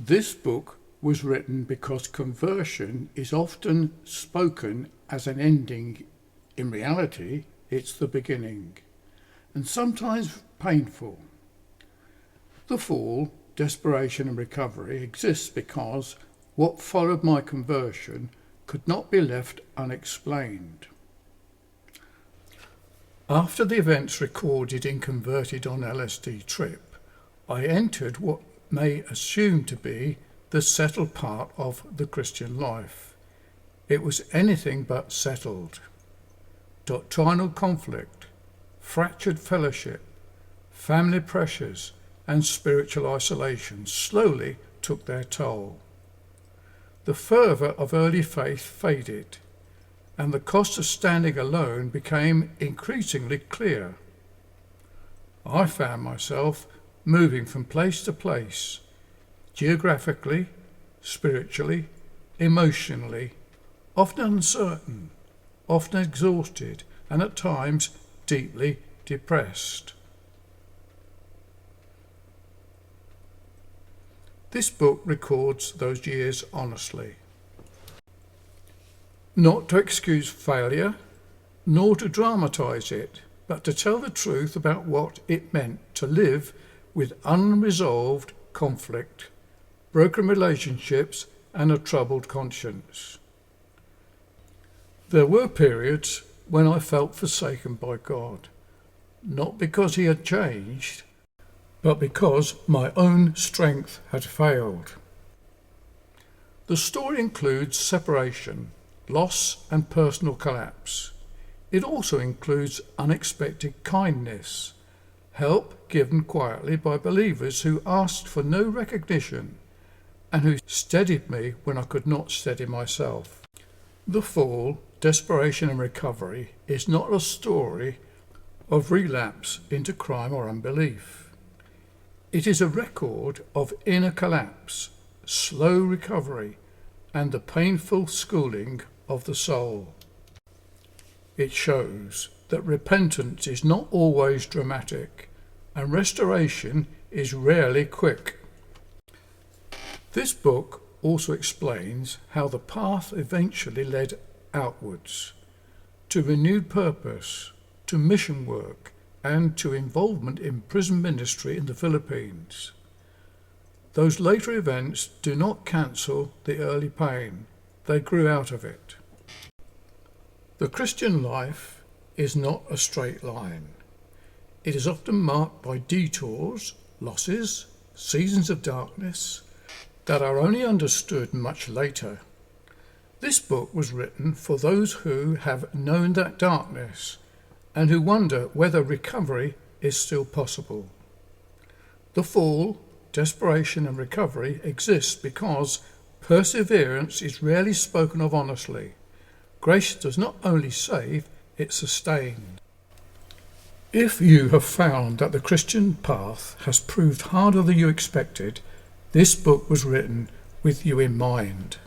This book was written because conversion is often spoken as an ending. In reality, it's the beginning, and sometimes painful. The fall, Desperation and Recovery exists because what followed my conversion could not be left unexplained. After the events recorded in Converted on LSD Trip, I entered what may assume to be the settled part of the Christian life. It was anything but settled. Doctrinal conflict, fractured fellowship, family pressures, and spiritual isolation slowly took their toll. The fervour of early faith faded, and the cost of standing alone became increasingly clear. I found myself moving from place to place, geographically, spiritually, emotionally, often uncertain, often exhausted, and at times deeply depressed. This book records those years honestly. Not to excuse failure, nor to dramatise it, but to tell the truth about what it meant to live with unresolved conflict, broken relationships, and a troubled conscience. There were periods when I felt forsaken by God, not because He had changed, but because my own strength had failed. The story includes separation, loss, and personal collapse. It also includes unexpected kindness, help given quietly by believers who asked for no recognition and who steadied me when I could not steady myself. The Fall, Desperation and Recovery is not a story of relapse into crime or unbelief. It is a record of inner collapse, slow recovery, and the painful schooling of the soul. It shows that repentance is not always dramatic, and restoration is rarely quick. This book also explains how the path eventually led outwards, to renewed purpose, to mission work, and to involvement in prison ministry in the Philippines. Those later events do not cancel the early pain. They grew out of it. The Christian life is not a straight line. It is often marked by detours, losses, seasons of darkness that are only understood much later. This book was written for those who have known that darkness and who wonder whether recovery is still possible. The Fall, Desperation and Recovery exists because perseverance is rarely spoken of honestly. Grace does not only save, it sustains. If you have found that the Christian path has proved harder than you expected, this book was written with you in mind.